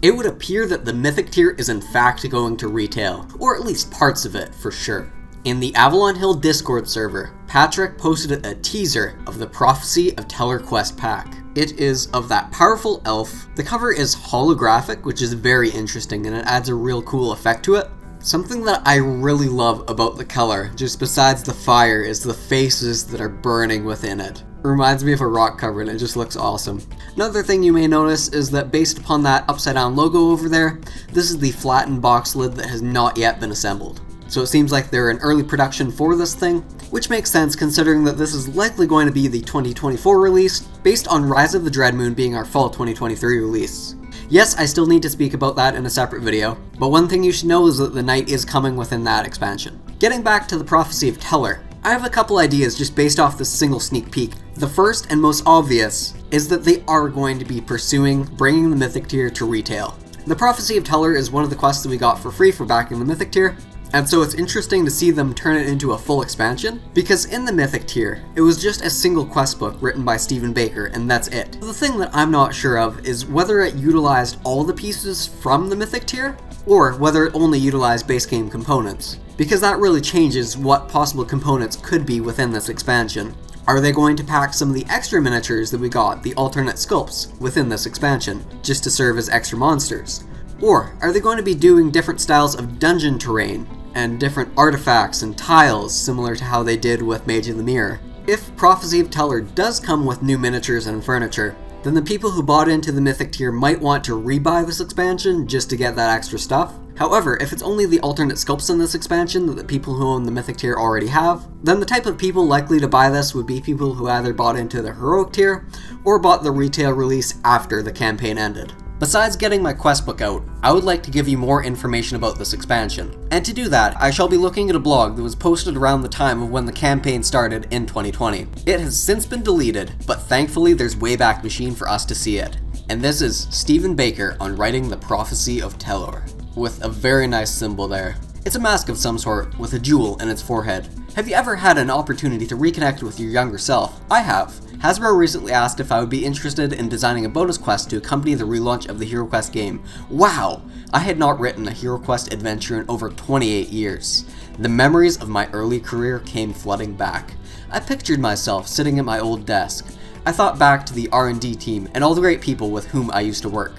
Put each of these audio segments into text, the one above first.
it would appear that the mythic tier is in fact going to retail, or at least parts of it for sure. In the Avalon Hill Discord server, Patrick posted a teaser of the Prophecy of Telor quest pack. It is of that powerful elf. The cover is holographic, which is very interesting and it adds a real cool effect to it. Something that I really love about the color, just besides the fire, is the faces that are burning within it. It reminds me of a rock cover and it just looks awesome. Another thing you may notice is that based upon that upside down logo over there, this is the flattened box lid that has not yet been assembled. So it seems like they're in early production for this thing, which makes sense considering that this is likely going to be the 2024 release, based on Rise of the Dreadmoon being our fall 2023 release. Yes, I still need to speak about that in a separate video, but one thing you should know is that the Knight is coming within that expansion. Getting back to the Prophecy of Telor, I have a couple ideas just based off this single sneak peek. The first and most obvious is that they are going to be pursuing bringing the Mythic tier to retail. The Prophecy of Telor is one of the quests that we got for free for backing the Mythic tier, and so it's interesting to see them turn it into a full expansion, because in the Mythic tier, it was just a single quest book written by Stephen Baker, and that's it. The thing that I'm not sure of is whether it utilized all the pieces from the Mythic tier, or whether it only utilized base game components, because that really changes what possible components could be within this expansion. Are they going to pack some of the extra miniatures that we got, the alternate sculpts, within this expansion, just to serve as extra monsters? Or are they going to be doing different styles of dungeon terrain, and different artifacts and tiles similar to how they did with Mage of the Mirror? If Prophecy of Telor does come with new miniatures and furniture, then the people who bought into the Mythic tier might want to rebuy this expansion just to get that extra stuff. However, if it's only the alternate sculpts in this expansion that the people who own the Mythic tier already have, then the type of people likely to buy this would be people who either bought into the Heroic tier, or bought the retail release after the campaign ended. Besides getting my quest book out, I would like to give you more information about this expansion. And to do that, I shall be looking at a blog that was posted around the time of when the campaign started in 2020. It has since been deleted, but thankfully there's Wayback Machine for us to see it. And this is Stephen Baker on writing the Prophecy of Telor, with a very nice symbol there. It's a mask of some sort, with a jewel in its forehead. Have you ever had an opportunity to reconnect with your younger self? I have. Hasbro recently asked if I would be interested in designing a bonus quest to accompany the relaunch of the HeroQuest game. Wow! I had not written a HeroQuest adventure in over 28 years. The memories of my early career came flooding back. I pictured myself sitting at my old desk. I thought back to the R&D team and all the great people with whom I used to work.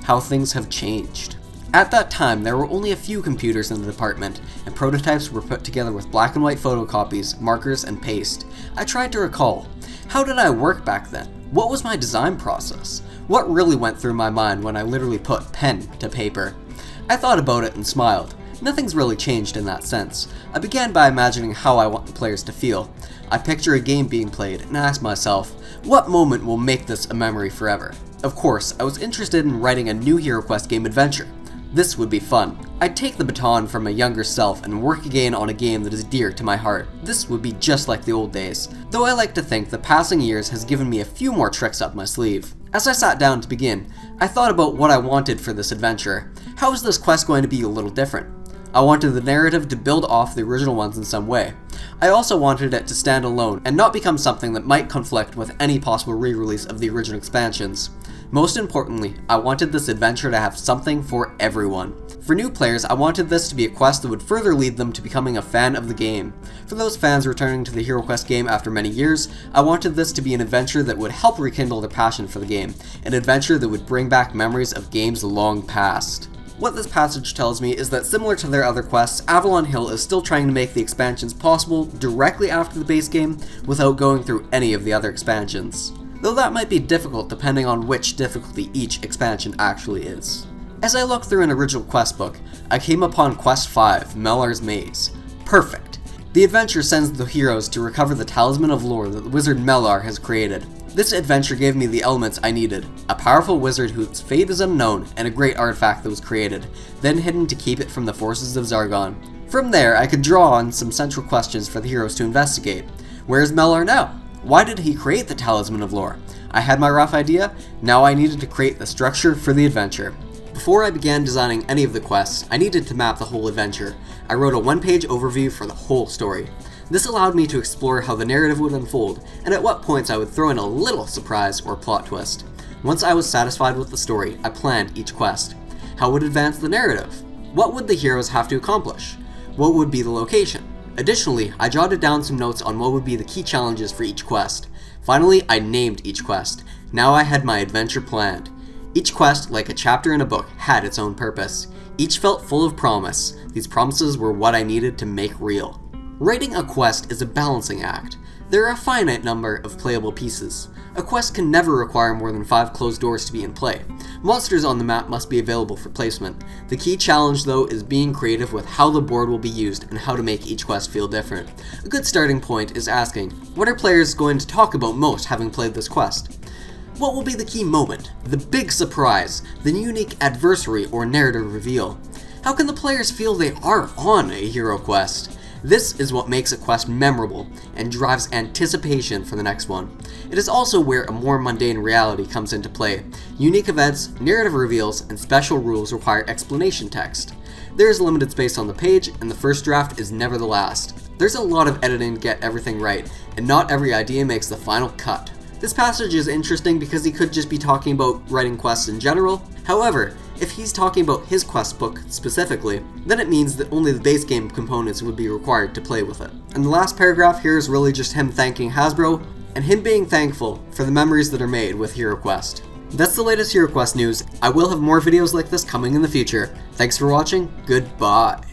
How things have changed. At that time, there were only a few computers in the department, and prototypes were put together with black and white photocopies, markers, and paste. I tried to recall. How did I work back then? What was my design process? What really went through my mind when I literally put pen to paper? I thought about it and smiled. Nothing's really changed in that sense. I began by imagining how I want the players to feel. I picture a game being played and ask myself, what moment will make this a memory forever? Of course, I was interested in writing a new HeroQuest game adventure. This would be fun. I'd take the baton from my younger self and work again on a game that is dear to my heart. This would be just like the old days, though I like to think the passing years has given me a few more tricks up my sleeve. As I sat down to begin, I thought about what I wanted for this adventure. How is this quest going to be a little different? I wanted the narrative to build off the original ones in some way. I also wanted it to stand alone and not become something that might conflict with any possible re-release of the original expansions. Most importantly, I wanted this adventure to have something for everyone. For new players, I wanted this to be a quest that would further lead them to becoming a fan of the game. For those fans returning to the HeroQuest game after many years, I wanted this to be an adventure that would help rekindle their passion for the game, an adventure that would bring back memories of games long past. What this passage tells me is that similar to their other quests, Avalon Hill is still trying to make the expansions possible directly after the base game without going through any of the other expansions. Though that might be difficult depending on which difficulty each expansion actually is. As I looked through an original quest book, I came upon Quest 5, Melar's Maze. Perfect! The adventure sends the heroes to recover the Talisman of Lore that the wizard Melar has created. This adventure gave me the elements I needed, a powerful wizard whose fate is unknown and a great artifact that was created, then hidden to keep it from the forces of Zargon. From there, I could draw on some central questions for the heroes to investigate. Where is Melar now? Why did he create the Talisman of Lore? I had my rough idea, now I needed to create the structure for the adventure. Before I began designing any of the quests, I needed to map the whole adventure. I wrote a one-page overview for the whole story. This allowed me to explore how the narrative would unfold, and at what points I would throw in a little surprise or plot twist. Once I was satisfied with the story, I planned each quest. How would it advance the narrative? What would the heroes have to accomplish? What would be the location? Additionally, I jotted down some notes on what would be the key challenges for each quest. Finally, I named each quest. Now I had my adventure planned. Each quest, like a chapter in a book, had its own purpose. Each felt full of promise. These promises were what I needed to make real. Writing a quest is a balancing act. There are a finite number of playable pieces. A quest can never require more than 5 closed doors to be in play. Monsters on the map must be available for placement. The key challenge though is being creative with how the board will be used and how to make each quest feel different. A good starting point is asking, what are players going to talk about most having played this quest? What will be the key moment, the big surprise, the unique adversary or narrative reveal? How can the players feel they are on a hero quest? This is what makes a quest memorable and drives anticipation for the next one. It is also where a more mundane reality comes into play. Unique events, narrative reveals, and special rules require explanation text. There is limited space on the page, and the first draft is never the last. There's a lot of editing to get everything right, and not every idea makes the final cut. This passage is interesting because he could just be talking about writing quests in general. However, if he's talking about his quest book specifically, then it means that only the base game components would be required to play with it. And the last paragraph here is really just him thanking Hasbro, and him being thankful for the memories that are made with HeroQuest. That's the latest HeroQuest news. I will have more videos like this coming in the future. Thanks for watching, goodbye.